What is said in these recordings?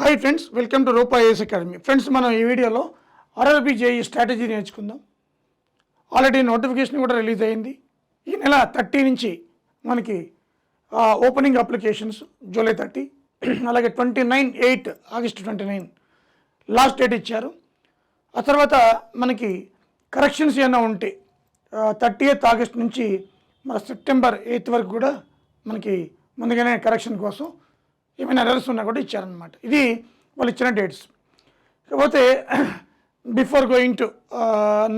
Hi friends, welcome to Rupa IAS academy. Friends, మనం ఈ వీడియోలో ఆర్ఆర్బీ జేఈ స్ట్రాటజీ నేర్చుకుందాం. ఆల్రెడీ నోటిఫికేషన్ కూడా రిలీజ్ అయింది. ఈ నెల 30 నుంచి మనకి ఓపెనింగ్ అప్లికేషన్స్ జూలై 30, అలాగే 29/8 ఆగస్టు 29 లాస్ట్ డేట్ ఇచ్చారు. ఆ తర్వాత మనకి కరెక్షన్స్ ఏమైనా ఉంటే 30th ఆగస్ట్ నుంచి మన సెప్టెంబర్ 8 వరకు కూడా మనకి ముందుగానే కరెక్షన్ కోసం ఏమైనా ఎర్రర్స్ ఉన్నా కూడా ఇచ్చారనమాట. ఇది వాళ్ళు ఇచ్చిన డేట్స్. కాకపోతే before going to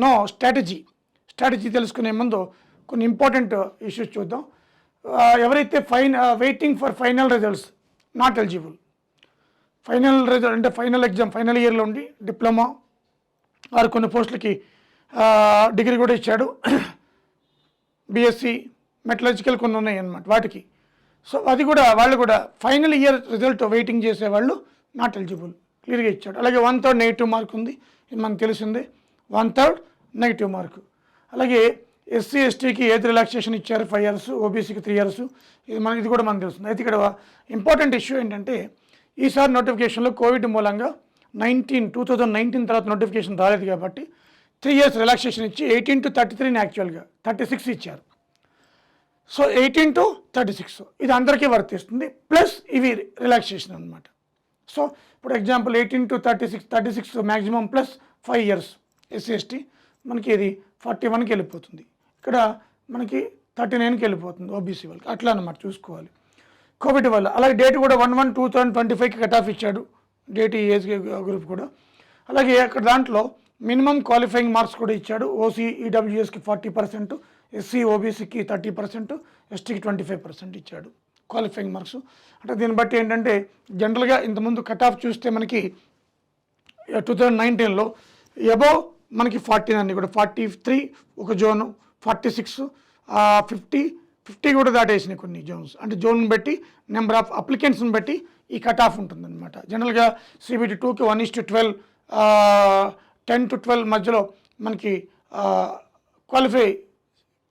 know strategy తెలుసుకునే ముందు కొన్ని ఇంపార్టెంట్ ఇష్యూస్ చూద్దాం. ఎవరైతే waiting for final results not eligible. Final result అంటే ఫైనల్ ఎగ్జామ్ ఫైనల్ ఇయర్లో ఉండి డిప్లొమా వారు కొన్ని పోస్టులకి డిగ్రీ కూడా ఇచ్చాడు. బీఎస్సీ మెటలర్జికల్ కొన్ని ఉన్నాయి అన్నమాట వాటికి. సో అది కూడా వాళ్ళు కూడా ఫైనల్ ఇయర్ రిజల్ట్ వెయిటింగ్ చేసేవాళ్ళు నాట్ ఎలిజిబుల్ క్లియర్గా ఇచ్చాడు. అలాగే 1/3 నెగిటివ్ మార్క్ ఉంది, ఇది మనకు తెలిసిందే. 1/3 నెగిటివ్ మార్కు. అలాగే ఎస్సీ ఎస్టీకి ఏజ్ రిలాక్సేషన్ ఇచ్చారు 5 years, ఓబీసీకి 3 years. ఇది కూడా మనకు తెలుస్తుంది. అయితే ఇక్కడ ఇంపార్టెంట్ ఇష్యూ ఏంటంటే ఈసారి నోటిఫికేషన్లో కోవిడ్ మూలంగా 2019 తర్వాత నోటిఫికేషన్ రాలేదు కాబట్టి 3 years రిలాక్సేషన్ ఇచ్చి 18 to 33 యాక్చువల్గా 36 ఇచ్చారు. సో 18 to 36 ఇది అందరికీ వర్తిస్తుంది, ప్లస్ ఇవి రిలాక్సేషన్ అనమాట. సో ఇప్పుడు example 18 to 36 maximum plus 5 years SC ST మనకి ఇది 41కి వెళ్ళిపోతుంది. ఇక్కడ మనకి 39కి వెళ్ళిపోతుంది ఓబీసీ వాళ్ళకి. అట్లా అనమాట చూసుకోవాలి కోవిడ్ వల్ల. అలాగే డేట్ కూడా 1/1/2025కి కట్ ఆఫ్ ఇచ్చాడు డేట్ ఈ ఏజ్ గ్రూప్ కూడా. అలాగే అక్కడ దాంట్లో మినిమం క్వాలిఫైయింగ్ మార్క్స్ కూడా ఇచ్చాడు. ఓసీ ఈడబ్ల్యూఎస్కి 40%, ఎస్సీ ఓబీసీకి 30%, ఎస్టీకి 25% ఇచ్చాడు క్వాలిఫైయింగ్ మార్క్స్. అంటే దీన్ని బట్టి ఏంటంటే జనరల్గా ఇంతకుముందు కట్ ఆఫ్ చూస్తే మనకి 2019లో అబోవ్ మనకి 14 అన్ని కూడా 43 ఒక జోను, 46, 50 కూడా దాటేసినాయి కొన్ని జోన్స్. అంటే జోన్ బట్టి నెంబర్ ఆఫ్ అప్లికెంట్స్ని బట్టి ఈ కట్ ఆఫ్ ఉంటుందన్నమాట. జనరల్గా CBT 2కి 1:12, 10 to 12 మధ్యలో మనకి క్వాలిఫై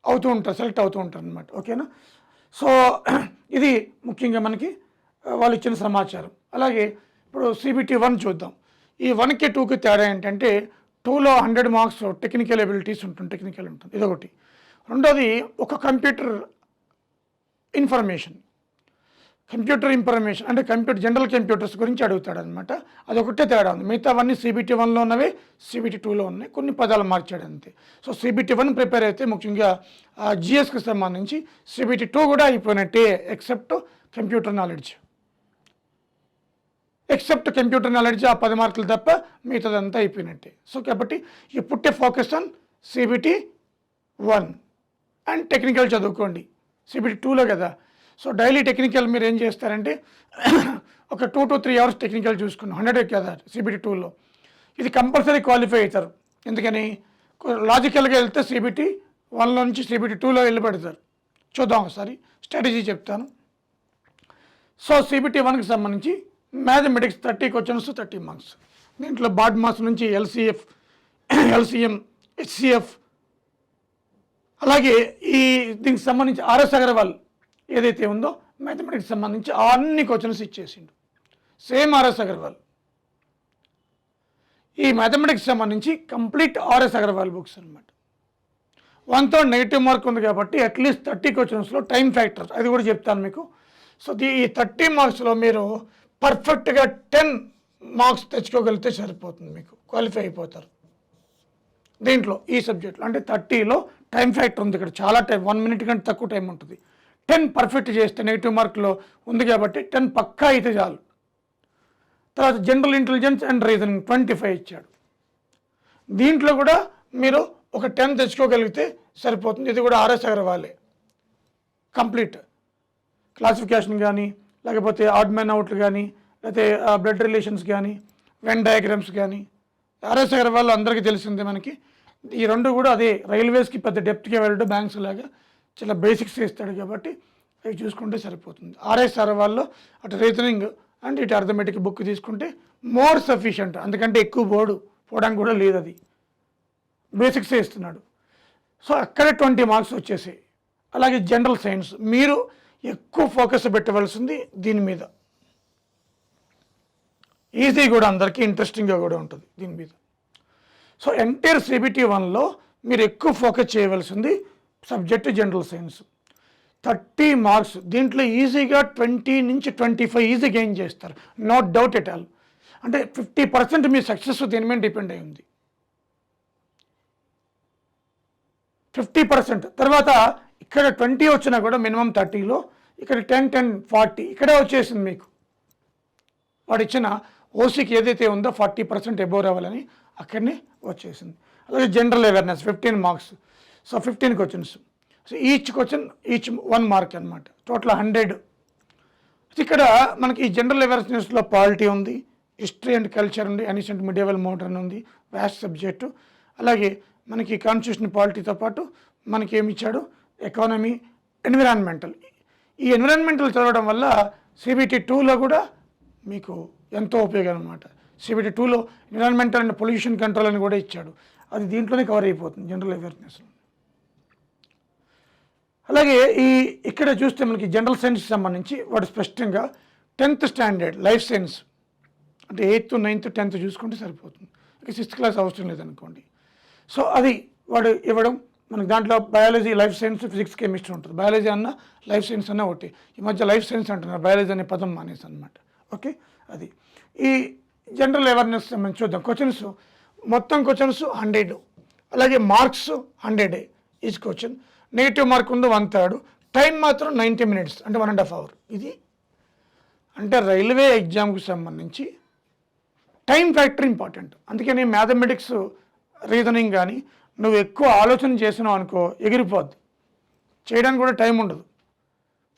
అవుతూ ఉంటారు, సెలెక్ట్ అవుతూ ఉంటారు అనమాట. ఓకేనా? సో ఇది ముఖ్యంగా మనకి వాళ్ళు ఇచ్చిన సమాచారం. అలాగే ఇప్పుడు CBT 1 చూద్దాం. ఈ 1కి 2కి తేడా ఏంటంటే 2లో 100 మార్క్స్ టెక్నికల్ ఎబిలిటీస్ ఉంటుంది, టెక్నికల్ ఉంటుంది, ఇదొకటి. రెండోది ఒక కంప్యూటర్ ఇన్ఫర్మేషన్ అంటే జనరల్ కంప్యూటర్స్ గురించి అడుగుతాడు అనమాట. అదొకటే తేడా ఉంది. మిగతావన్నీ CBT 1లో ఉన్నవే CBT 2లో ఉన్నాయి, కొన్ని పదాలు మార్చాడు అంతే. సో CBT 1 ప్రిపేర్ అయితే ముఖ్యంగా GSకి సంబంధించి CBT 2 కూడా అయిపోయినట్టే, ఎక్సెప్ట్ కంప్యూటర్ నాలెడ్జ్ ఆ 10 మార్కులు తప్ప మిగతాదంతా అయిపోయినట్టే. సో కాబట్టి you put a focus on CBT 1 and technical చదువుకోండి. CBT 2లో కదా. సో డైలీ టెక్నికల్ మీరు ఏం చేస్తారంటే ఒక 2 to 3 hours టెక్నికల్ చూసుకున్నాం, 100 కదా CBT 2లో. ఇది కంపల్సరీ క్వాలిఫై అవుతారు. ఎందుకని లాజికల్గా వెళ్తే CBT 1లో నుంచి CBT 2లో వెళ్ళిపెడతారు. చూద్దాం ఒకసారి స్ట్రాటజీ చెప్తాను. సో CBT 1కి సంబంధించి మ్యాథమెటిక్స్ 30 questions 30 marks. దీంట్లో బాడ్ మాస్ నుంచి LCF, LCM, HCF, అలాగే దీనికి సంబంధించి RS అగర్వాల్ ఏదైతే ఉందో మ్యాథమెటిక్స్ సంబంధించి అన్ని క్వశ్చన్స్ ఇచ్చేసిండు. Same RS Agarwal. ఈ మ్యాథమెటిక్స్ సంబంధించి కంప్లీట్ RS అగర్వాల్ బుక్స్ అనమాట. 1/3 నెగిటివ్ మార్క్ ఉంది కాబట్టి అట్లీస్ట్ 30 questions టైం ఫ్యాక్టర్ అది కూడా చెప్తాను మీకు. సో ఈ 30 marksలో మీరు పర్ఫెక్ట్గా 10 marks తెచ్చుకోగలిగితే సరిపోతుంది, మీకు క్వాలిఫై అయిపోతారు దీంట్లో ఈ సబ్జెక్ట్లో. అంటే 30లో టైం ఫ్యాక్టర్ ఉంది, ఇక్కడ చాలా టైం, 1 minute కంటే తక్కువ టైం ఉంటుంది. 10 పర్ఫెక్ట్ చేస్తే నెగిటివ్ మార్కులో ఉంది కాబట్టి 10 పక్కా అయితే చాలు. తర్వాత జనరల్ ఇంటెలిజెన్స్ అండ్ రీజనింగ్ 25 ఇచ్చాడు. దీంట్లో కూడా మీరు ఒక 10 తెచ్చుకోగలిగితే సరిపోతుంది. ఇది కూడా RS అగర్వాలే కంప్లీట్. క్లాసిఫికేషన్ కానీ, లేకపోతే ఆడ్ మ్యాన్ అవుట్లు కానీ, లేకపోతే బ్లడ్ రిలేషన్స్ కానీ, వెన్ డయాగ్రామ్స్ కానీ, RS అగర్వాల్ అందరికీ తెలిసిందే మనకి. ఈ రెండు కూడా అదే రైల్వేస్కి పెద్ద డెప్త్గా వెళ్ళడం, బ్యాంక్స్ లాగా చాలా బేసిక్స్ ఇస్తాడు కాబట్టి అవి చూసుకుంటే సరిపోతుంది. RS అగర్వాల్లో అటు రీజనింగ్ అండ్ ఇటు అర్థమెటిక్ బుక్ తీసుకుంటే మోర్ సఫిషియంట్. అందుకంటే ఎక్కువ పోవడానికి కూడా లేదు, అది బేసిక్సే ఇస్తున్నాడు. సో అక్కడే 20 marks వచ్చేసాయి. అలాగే జనరల్ సైన్స్ మీరు ఎక్కువ ఫోకస్ పెట్టవలసింది దీని మీద. ఈజీ కూడా, అందరికీ ఇంట్రెస్టింగ్గా కూడా ఉంటుంది దీని మీద. సో ఎంటైర్ CBT 1లో మీరు ఎక్కువ ఫోకస్ చేయవలసింది సబ్జెక్టు జనరల్ సైన్స్. 30 మార్క్స్ దీంట్లో ఈజీగా 20 నుంచి 25 ఈజీ గెయిన్ చేస్తారు, నో డౌట్ ఎట్ ఆల్. అంటే 50% మీ సక్సెస్ దీని మీద డిపెండ్ అయి ఉంది. 50% తర్వాత ఇక్కడ 20 వచ్చినా కూడా మినిమం 30లో, ఇక్కడ 10, 10, 40 ఇక్కడే వచ్చేసింది మీకు. వాడు ఇచ్చిన ఓసీకి ఏదైతే ఉందో 40% ఎబోవ్ రావాలని అక్కడనే వచ్చేసింది. అలాగే general awareness 15 marks. So 15 questions. So each 1 mark అనమాట, టోటల్ 100. ఇక్కడ మనకి ఈ జనరల్ అవేర్నెస్లో పాలిటీ ఉంది, హిస్టరీ అండ్ కల్చర్ ఉంది, అన్షియంట్ మిడియవల్ మోడర్న్ ఉంది, వ్యాస్ట్ సబ్జెక్టు. అలాగే మనకి కాన్స్టిట్యూషన్ పాలిటీతో పాటు మనకి ఏమి ఇచ్చాడు, ఎకానమీ, ఎన్విరాన్మెంటల్. ఈ ఎన్విరాన్మెంటల్ చదవడం వల్ల CBT 2లో కూడా మీకు ఎంతో ఉపయోగం అనమాట. CBT 2లో ఎన్విరాన్మెంటల్ అండ్ పొల్యూషన్ కంట్రోల్ అని కూడా ఇచ్చాడు, అది దీంట్లోనే కవర్ అయిపోతుంది జనరల్ అవేర్నెస్లో. అలాగే ఇక్కడ చూస్తే మనకి జనరల్ సైన్స్కి సంబంధించి వాడు స్పష్టంగా 10th స్టాండర్డ్ లైఫ్ సైన్స్ అంటే 8th, 9th, 10th చూసుకుంటే సరిపోతుంది, ఇక 6th క్లాస్ అవసరం లేదనుకోండి. సో అది వాడు ఇవ్వడం మనకి. దాంట్లో biology, life science, physics, chemistry ఉంటుంది. బయాలజీ అన్న లైఫ్ సైన్స్ అన్న ఒకటి. ఈ మధ్య లైఫ్ సైన్స్ అంటున్నారు, బయాలజీ అనే పదం మానేసి అనమాట. ఓకే, అది ఈ జనరల్ అవేర్నెస్ మనం చూద్దాం. క్వశ్చన్స్ మొత్తం క్వశ్చన్స్ 100, అలాగే marks 100 each question. Negative mark ఉంది 1/3. టైం మాత్రం 90 minutes అంటే 1.5 hours. ఇది అంటే రైల్వే ఎగ్జామ్కి సంబంధించి టైం ఫ్యాక్టర్ ఇంపార్టెంట్. అందుకని మ్యాథమెటిక్స్, రీజనింగ్ కానీ నువ్వు ఎక్కువ ఆలోచన చేసినావు అనుకో ఎగిరిపోద్ది, చేయడానికి కూడా టైం ఉండదు.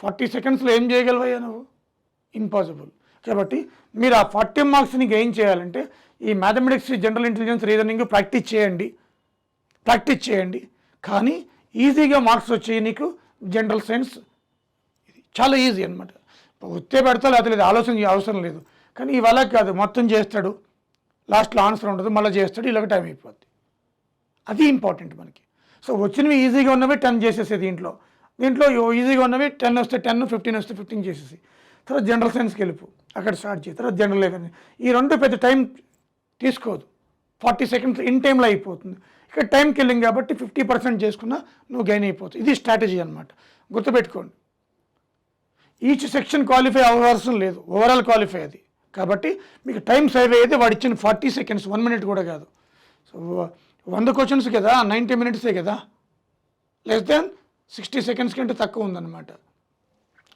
40 secondsలో ఏం చేయగలవయ్యా నువ్వు? ఇంపాసిబుల్. కాబట్టి మీరు ఆ 40 మార్క్స్ని గెయిన్ చేయాలంటే ఈ mathematics, general intelligence, reasoning practice చేయండి. కానీ ఈజీగా మార్క్స్ వచ్చాయి నీకు. జనరల్ సైన్స్ చాలా ఈజీ అనమాట. ఒత్తే పెడతా లేకపోతే ఆలోచన అవసరం లేదు. కానీ ఇవాళ కాదు, మొత్తం చేస్తాడు, లాస్ట్లో ఆన్సర్ ఉండదు, మళ్ళీ చేస్తాడు, ఇలాగ టైం అయిపోద్ది. అది ఇంపార్టెంట్ మనకి. సో వచ్చినవి ఈజీగా ఉన్నవి 10 చేసేసి దీంట్లో ఈజీగా ఉన్నవి 10 వస్తే 10, 15 వస్తే 15 చేసేసి తర్వాత జనరల్ సైన్స్కి వెళ్ళిపో, అక్కడ స్టార్ట్ చేయి. తర్వాత జనరల్ అవేర్నెస్. ఈ రెండు పెద్ద టైం తీసుకోదు, 40 seconds ఇన్ టైంలో అయిపోతుంది. ఇక్కడ టైం కిల్లింగ్ కాబట్టి 50% చేసుకున్నా నువ్వు గెయిన్ అయిపోతుంది. ఇది స్ట్రాటజీ అనమాట, గుర్తుపెట్టుకోండి. ఈచ్ సెక్షన్ క్వాలిఫై అవ్వాల్సిన లేదు, ఓవరాల్ క్వాలిఫై అది. కాబట్టి మీకు టైం సేవ్ అయ్యేది వాడు ఇచ్చిన 40 seconds, 1 minute కూడా కాదు. సో 100 questions కదా, 90 minutes కదా, లెస్ దాన్ 60 seconds కంటే తక్కువ ఉందన్నమాట.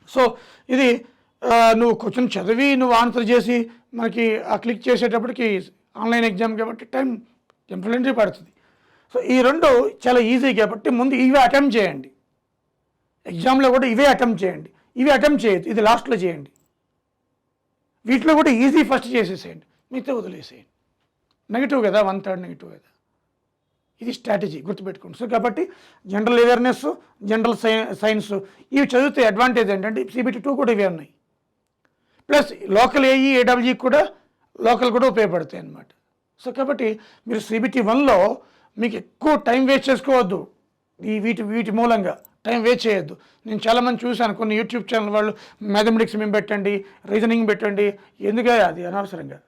సో ఇది నువ్వు క్వశ్చన్ చదివి నువ్వు ఆన్సర్ చేసి మనకి ఆ క్లిక్ చేసేటప్పటికి ఆన్లైన్ ఎగ్జామ్ కాబట్టి టైం డెఫినెట్లీ పడుతుంది. సో ఈ రెండు చాలా ఈజీ కాబట్టి ముందు ఇవే అటెంప్ట్ చేయండి. ఎగ్జామ్లో కూడా ఇవే అటెంప్ట్ చేయండి. ఇవి అటెంప్ట్ చేయొద్దు, ఇది లాస్ట్లో చేయండి. వీటిలో కూడా ఈజీ ఫస్ట్ చేసేసేయండి, మిగతా వదిలేసేయండి. నెగిటివ్ కదా, 1/3 నెగిటివ్ కదా. ఇది స్ట్రాటజీ, గుర్తుపెట్టుకోండి. సో కాబట్టి జనరల్ అవేర్నెస్, జనరల్ సైన్స్ ఇవి చదివితే అడ్వాంటేజ్ ఏంటంటే CBT 2 కూడా ఇవే ఉన్నాయి. ప్లస్ లోకల్ AEE కూడా ఉపయోగపడతాయి అన్నమాట. సో కాబట్టి మీరు CBT 1లో మీకు ఎక్కువ టైం వేస్ట్ చేసుకోవద్దు. వీటి మూలంగా టైం వేస్ట్ చేయొద్దు. నేను చాలామంది చూశాను, కొన్ని యూట్యూబ్ ఛానల్ వాళ్ళు మ్యాథమెటిక్స్ మేము పెట్టండి, రీజనింగ్ పెట్టండి, ఎందుకే అది అనవసరంగా.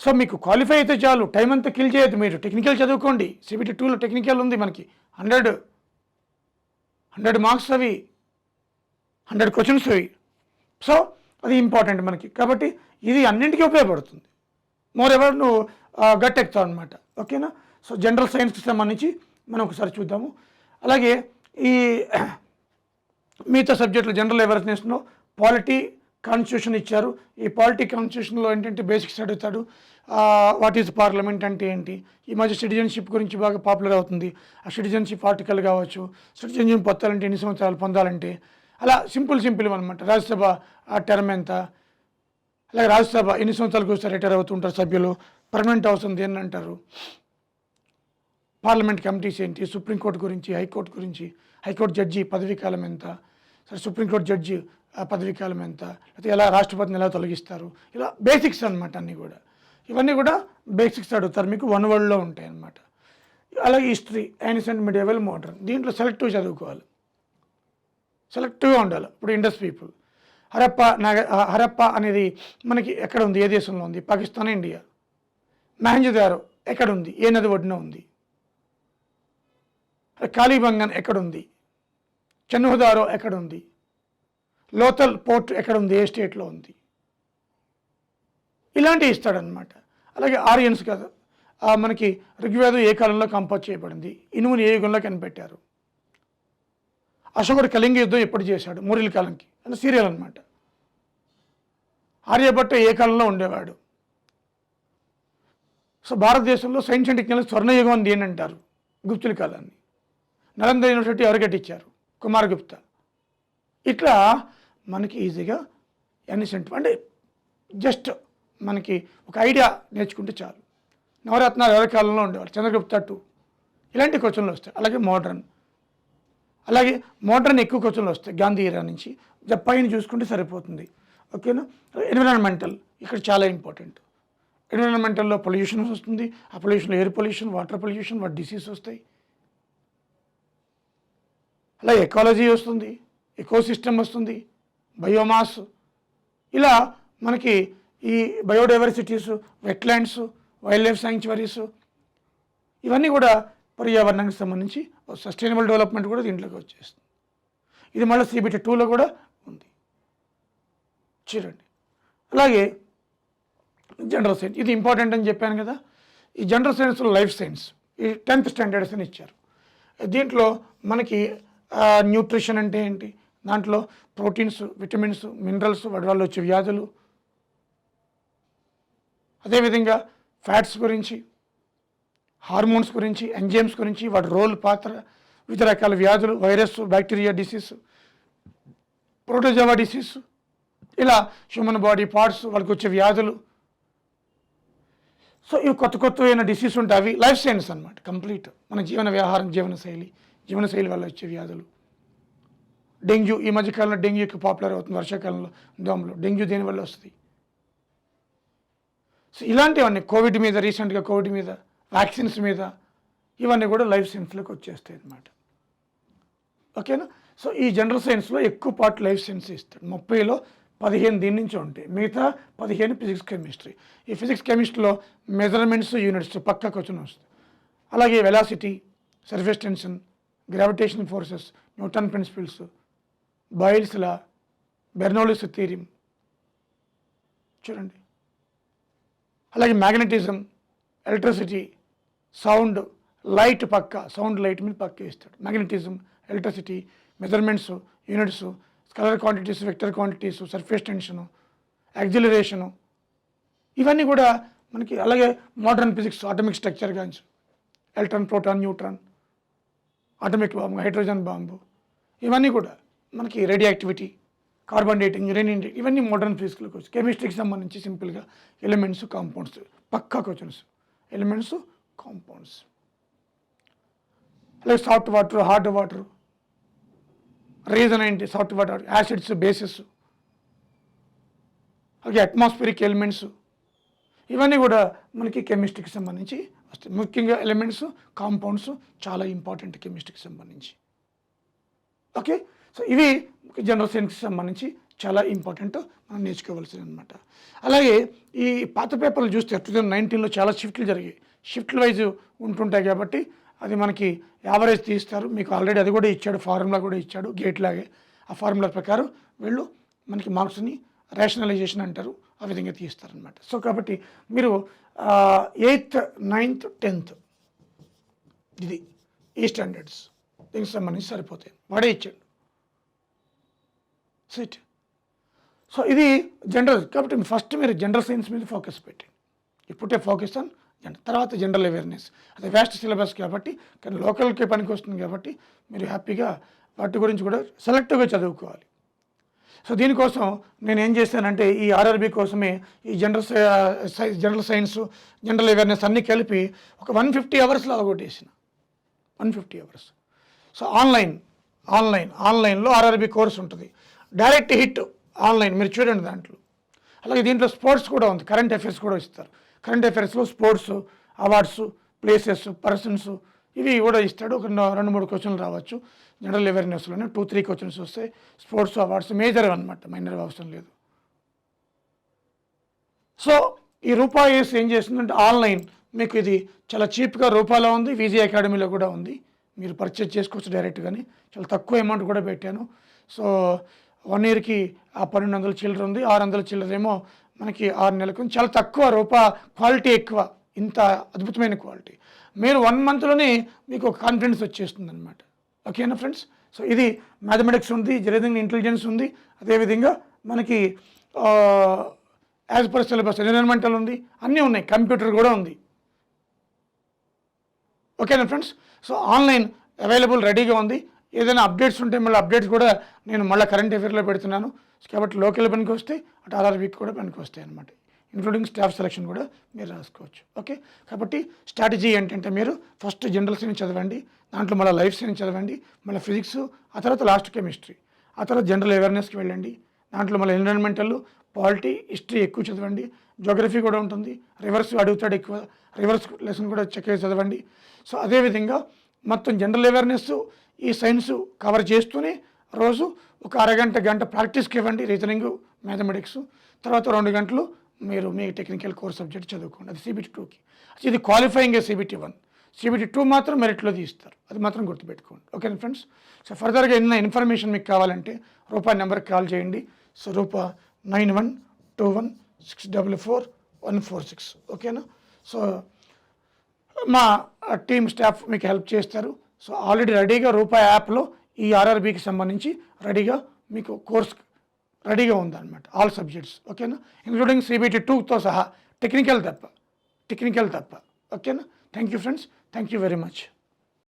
సో మీకు క్వాలిఫై అయితే చాలు, టైం అంతా కిల్ చేయొద్దు. మీరు టెక్నికల్ చదువుకోండి. CBT 2లో టెక్నికల్ ఉంది మనకి, 100 మార్క్స్ అవి, 100 questions అవి. సో అది ఇంపార్టెంట్ మనకి. కాబట్టి ఇది అన్నింటికీ ఉపయోగపడుతుంది. మోర్ ఎవర్ నువ్వు గట్టెక్కుతావు అనమాట. ఓకేనా. సో జనరల్ సైన్స్కి సంబంధించి మనం ఒకసారి చూద్దాము. అలాగే ఈ మిగతా సబ్జెక్టులు జనరల్ అవేర్నెస్లో పాలిటీ, కాన్స్టిట్యూషన్ ఇచ్చారు. ఈ పాలిటీ, కాన్స్టిట్యూషన్లో ఏంటంటే బేసిక్స్ అడుగుతాడు. వాట్ ఈజ్ పార్లమెంట్ అంటే ఏంటి, ఈ మధ్య సిటిజన్షిప్ గురించి బాగా పాపులర్ అవుతుంది. ఆ సిటిజన్షిప్ ఆర్టికల్ కావచ్చు, సిటిజన్షిప్ పొందాలంటే ఎన్ని సంవత్సరాలు పొందాలంటే, అలా సింపుల్ అనమాట. రాజ్యసభ టర్మ్ ఎంత, అలాగే రాజ్యసభ ఎన్ని సంవత్సరాలకు వస్తే రిటైర్ అవుతుంటారు సభ్యులు, పర్మనెంట్ హౌస్ ఉంది అని అంటారు, పార్లమెంట్ కమిటీస్ ఏంటి, సుప్రీంకోర్టు గురించి, హైకోర్టు గురించి, హైకోర్టు జడ్జి పదవీకాలం ఎంత, సరే సుప్రీంకోర్టు జడ్జి పదవీకాలం ఎంత, లేకపోతే ఎలా రాష్ట్రపతిని ఎలా తొలగిస్తారు, ఇలా బేసిక్స్ అనమాట. అన్నీ కూడా ఇవన్నీ కూడా బేసిక్స్ అడుగుతారు, మీకు 1 wordలో ఉంటాయి అన్నమాట. అలాగే హిస్టరీ, యాన్షియంట్ మిడియవల్ మోడర్న్, దీంట్లో సెలెక్టివ్ చదువుకోవాలి, సెలెక్టివ్గా ఉండాలి. ఇప్పుడు ఇండస్ పీపుల్, హరప్ప అనేది మనకి ఎక్కడ ఉంది, ఏ దేశంలో ఉంది? పాకిస్తాన్, ఇండియా. మహంజదారో ఎక్కడ ఉంది, ఏ నది ఒడ్డున ఉంది? కాళీబంగన్ ఎక్కడుంది? చెన్నుహదారో ఎక్కడుంది? లోథల్ పోర్ట్ ఎక్కడుంది, ఏ స్టేట్లో ఉంది? ఇలాంటివి ఇస్తాడనమాట. అలాగే ఆరియన్స్ కదా, మనకి ఋగ్వేదం ఏ కాలంలో కంపోజ్ చేయబడింది, ఇనుముని ఏ యుగంలో కనిపెట్టారు, అశోకుడు కళింగ యుద్ధం ఎప్పుడు చేశాడు, మౌర్యుల కాలంకి అంటే సీరియల్ అనమాట. ఆర్యభట్ట ఏ కాలంలో ఉండేవాడు. సో భారతదేశంలో సైన్స్ అండ్ టెక్నాలజీ స్వర్ణయుగం అని దేని అంటారు? గుప్తుల కాలాన్ని. నలంద యూనివర్సిటీ ఎవరు కట్టించారు? కుమారగుప్త. ఇట్లా మనకి ఈజీగా ఎన్నిసెంట్ అంటే జస్ట్ మనకి ఒక ఐడియా నేర్చుకుంటే చాలు. నవరత్నాలు ఎవరి కాలంలో ఉండేవారు? చంద్రగుప్త 2. ఇలాంటి క్వశ్చన్లు వస్తాయి. అలాగే మోడర్న్ ఎక్కువ క్వశ్చన్లు వస్తాయి గాంధీ ఏరా నుంచి. పైన చూసుకుంటే సరిపోతుంది. ఓకేనా. ఎన్విరాన్మెంటల్ ఇక్కడ చాలా ఇంపార్టెంట్. ఎన్విరాన్మెంటల్లో పొల్యూషన్ వస్తుంది. ఆ పొల్యూషన్లో ఎయిర్ పొల్యూషన్, వాటర్ పొల్యూషన్, వాటి డిసీజ్ వస్తాయి. అలాగే ఎకాలజీ వస్తుంది, ఎకోసిస్టమ్ వస్తుంది, బయోమాస్, ఇలా మనకి ఈ బయోడైవర్సిటీస్, వెట్లాండ్స్, వైల్డ్ లైఫ్ శాంక్చువరీస్, ఇవన్నీ కూడా పర్యావరణానికి సంబంధించి సస్టైనబుల్ డెవలప్మెంట్ కూడా దీంట్లోకి వచ్చేస్తుంది. ఇది మళ్ళీ CBT 2లో కూడా ఉంది చూడండి. అలాగే జనరల్ సైన్స్, ఇది ఇంపార్టెంట్ అని చెప్పాను కదా. ఈ జనరల్ సైన్స్లో లైఫ్ సైన్స్ ఈ 10th స్టాండర్డ్స్ అని ఇచ్చారు. దీంట్లో మనకి న్యూట్రిషన్ అంటే ఏంటి, దాంట్లో ప్రోటీన్స్, విటమిన్స్, మినరల్స్, వాటి వల్ల వచ్చే వ్యాధులు, అదేవిధంగా ఫ్యాట్స్ గురించి, హార్మోన్స్ గురించి, ఎంజైమ్స్ గురించి, వాటి రోల్, పాత్ర, వివిధ రకాల వ్యాధులు, virus, bacteria disease, protozoa disease, ఇలా హ్యూమన్ బాడీ పార్ట్స్, వాళ్ళకి వచ్చే వ్యాధులు. సో ఇవి కొత్తవైన డిసీజ్ ఉంటాయి. అవి లైఫ్ సైన్స్ అనమాట. కంప్లీట్ మన జీవనశైలి వల్ల వచ్చే వ్యాధులు. డెంగ్యూ, ఈ మధ్యకాలంలో డెంగ్యూ ఎక్కువ పాపులర్ అవుతుంది. వర్షాకాలంలో దోమలు, డెంగ్యూ దేనివల్ల వస్తుంది? సో ఇలాంటివన్నీ కోవిడ్ మీద, రీసెంట్గా కోవిడ్ మీద, వ్యాక్సిన్స్ మీద, ఇవన్నీ కూడా లైఫ్ సైన్స్లోకి వచ్చేస్తాయి అన్నమాట. ఓకేనా. సో ఈ జనరల్ సైన్స్లో ఎక్కువ పార్ట్ లైఫ్ సైన్స్ ఇస్తాడు. 30లో 15 దీని నుంచి ఉంటాయి, మిగతా 15 ఫిజిక్స్ కెమిస్ట్రీ. ఈ ఫిజిక్స్ కెమిస్ట్రీలో మెజర్మెంట్స్, యూనిట్స్ పక్కా క్వశ్చన్ వస్తుంది. అలాగే velocity, surface tension, gravitational forces, Newton principles, Boyle's law, Bernoulli's theory చూడండి. అలాగే magnetism, electricity, sound, light sound light మీద పక్క ఇస్తాడు. Magnetism, electricity, measurements, units, scalar quantities, vector quantities, surface tension, acceleration, ఇవన్నీ కూడా మనకి. అలాగే మోడర్న్ ఫిజిక్స్, ఆటమిక్ స్ట్రక్చర్ గాన్స్, electron, proton, neutron, atomic bomb, hydrogen bomb, ఇవన్నీ కూడా మనకి. Radioactivity, carbon dating, uranium dating, ఇవన్నీ మోడర్న్ ఫిజిక్స్లోకి వచ్చి. కెమిస్ట్రీకి సంబంధించి సింపుల్గా ఎలిమెంట్స్, కాంపౌండ్స్ పక్కా క్వశ్చన్స్. Elements, compounds. అలాగే soft water, hard water, reason ఏంటి, సాఫ్ట్ వాటర్, యాసిడ్స్, బేసెస్, అలాగే అట్మాస్ఫిరిక్ ఎలిమెంట్స్, ఇవన్నీ కూడా మనకి కెమిస్ట్రీకి సంబంధించి వస్తాయి. ముఖ్యంగా ఎలిమెంట్స్, కాంపౌండ్స్ చాలా ఇంపార్టెంట్ కెమిస్ట్రీకి సంబంధించి. ఓకే. సో ఇవి జనరల్ సైన్స్కి సంబంధించి చాలా ఇంపార్టెంట్, మనం నేర్చుకోవాల్సింది అనమాట. అలాగే ఈ పాత పేపర్లు చూస్తే 2019లో చాలా షిఫ్ట్లు జరిగాయి. షిఫ్ట్ల వైజ్ ఉంటుంటాయి కాబట్టి అది మనకి యావరేజ్ తీస్తారు. మీకు ఆల్రెడీ అది కూడా ఇచ్చాడు, ఫార్ములా కూడా ఇచ్చాడు గేట్ లాగే. ఆ ఫార్ములా ప్రకారం వీళ్ళు మనకి మార్క్స్ని రేషనలైజేషన్ అంటారు, ఆ విధంగా తీస్తారనమాట. సో కాబట్టి మీరు 8th, 9th, 10th ఇది ఈ స్టాండర్డ్స్ దీనికి సంబంధించి సరిపోతాయి, వాడే ఇచ్చాడు సెట్. సో ఇది జనరల్ కాబట్టి ఫస్ట్ మీరు జనరల్ సైన్స్ మీద ఫోకస్ పెట్టండి. ఇప్పుడే ఫోకస్ ఆన్ తర్వాత జనరల్ అవేర్నెస్. అది వ్యాస్ట్ సిలబస్ కాబట్టి, కానీ లోకల్కి పనికి వస్తుంది కాబట్టి మీరు హ్యాపీగా వాటి గురించి కూడా సెలెక్టివ్గా చదువుకోవాలి. సో దీనికోసం నేను ఏం చేశానంటే ఈ ఆర్ఆర్బీ కోసమే ఈ జనరల్ సైన్స్, జనరల్ అవేర్నెస్ అన్నీ కలిపి ఒక 150 అవర్స్లో అవగొట్టేసిన. 150 అవర్స్. సో ఆన్లైన్లో ఆర్ఆర్బీ కోర్స్ ఉంటుంది. డైరెక్ట్ హిట్ ఆన్లైన్ మీరు చూడండి దాంట్లో. అలాగే దీంట్లో స్పోర్ట్స్ కూడా ఉంది, కరెంట్ అఫైర్స్ కూడా ఇస్తారు. కరెంట్ అఫైర్స్లో స్పోర్ట్స్, అవార్డ్స్, ప్లేసెస్, పర్సన్స్, ఇవి కూడా ఇస్తాడు. ఒక 2-3 క్వశ్చన్లు రావచ్చు. జనరల్ అవేర్నెస్లోనే 2-3 క్వశ్చన్స్ వస్తాయి. స్పోర్ట్స్ అవార్డ్స్ మేజర్ అనమాట, మైనర్ అవసరం లేదు. సో ఈ రూపా ఏస్ ఏం చేస్తుందంటే ఆన్లైన్ మీకు ఇది చాలా చీప్గా రూపాలో ఉంది, విజీ అకాడమీలో కూడా ఉంది. మీరు పర్చేజ్ చేసుకోవచ్చు డైరెక్ట్. కానీ చాలా తక్కువ అమౌంట్ కూడా పెట్టాను. సో 1 ఇయర్కి ఆ 1200 చిల్లర ఉంది, 600 చిల్లర ఏమో మనకి 6 నెలలకు. చాలా తక్కువ రూపా, క్వాలిటీ ఎక్కువ, ఇంత అద్భుతమైన క్వాలిటీ. మీరు 1 మంత్లోనే మీకు ఒక కాన్ఫిడెన్స్ వచ్చేస్తుంది అనమాట. ఓకేనా ఫ్రెండ్స్? సో ఇది మ్యాథమెటిక్స్ ఉంది, రీజనింగ్ ఇంటెలిజెన్స్ ఉంది, అదేవిధంగా మనకి యాజ్ పర్ సిలబస్ ఎన్విరాన్మెంటల్ ఉంది, అన్నీ ఉన్నాయి, కంప్యూటర్ కూడా ఉంది. ఓకేనా ఫ్రెండ్స్? సో ఆన్లైన్ అవైలబుల్ రెడీగా ఉంది. ఏదైనా అప్డేట్స్ ఉంటే మళ్ళీ అప్డేట్స్ కూడా నేను మళ్ళీ కరెంట్ అఫేర్లో పెడుతున్నాను. కాబట్టి లోకల్ పనికి వస్తే అటు ఆర్ఆర్బీకి కూడా పనికి వస్తాయి అనమాట. ఇంక్లూడింగ్ స్టాఫ్ సెలక్షన్ కూడా మీరు రాసుకోవచ్చు. ఓకే, కాబట్టి స్ట్రాటజీ ఏంటంటే మీరు ఫస్ట్ జనరల్ సైన్స్ చదవండి, దాంట్లో మళ్ళీ లైఫ్ సైన్స్ చదవండి, మళ్ళీ ఫిజిక్స్, ఆ తర్వాత లాస్ట్ కెమిస్ట్రీ, ఆ తర్వాత జనరల్ అవేర్నెస్కి వెళ్ళండి, దాంట్లో మళ్ళీ ఎన్విరాన్మెంటల్, పాలిటీ, హిస్టరీ ఎక్కువ చదవండి, జోగ్రఫీ కూడా ఉంటుంది, రివర్స్ అడుగుతాడు ఎక్కువ, రివర్స్ లెసన్ కూడా చక్కగా చదవండి. సో అదేవిధంగా మొత్తం జనరల్ అవేర్నెస్, ఈ సైన్స్ కవర్ చేస్తూనే రోజు ఒక అరగంట గంట ప్రాక్టీస్కి ఇవ్వండి, రీజనింగ్, మ్యాథమెటిక్స్. తర్వాత 2 గంటలు మీరు మీ టెక్నికల్ కోర్స్ సబ్జెక్ట్ చదువుకోండి. అది CBT 2కి. ఇది క్వాలిఫైయింగ్ CBT 1. CBT 2 మాత్రం మెరిట్లో తీస్తారు, అది మాత్రం గుర్తుపెట్టుకోండి. ఓకేనా ఫ్రెండ్స్? సో ఫర్దర్గా ఏదైనా ఇన్ఫర్మేషన్ మీకు కావాలంటే రూపా నెంబర్కి కాల్ చేయండి. సో రూపా 9121644146. ఓకేనా? సో మా టీమ్ స్టాఫ్ మీకు హెల్ప్ చేస్తారు. సో ఆల్రెడీ రెడీగా రూపా యాప్లో ఈ ఆర్ఆర్బీకి సంబంధించి రెడీగా మీకు కోర్స్ రెడీగా ఉందన్నమాట, ఆల్ సబ్జెక్ట్స్. ఓకేనా? ఇంక్లూడింగ్ CBT 2తో సహా, టెక్నికల్ తప్ప. ఓకేనా? Thank you friends, thank you very much.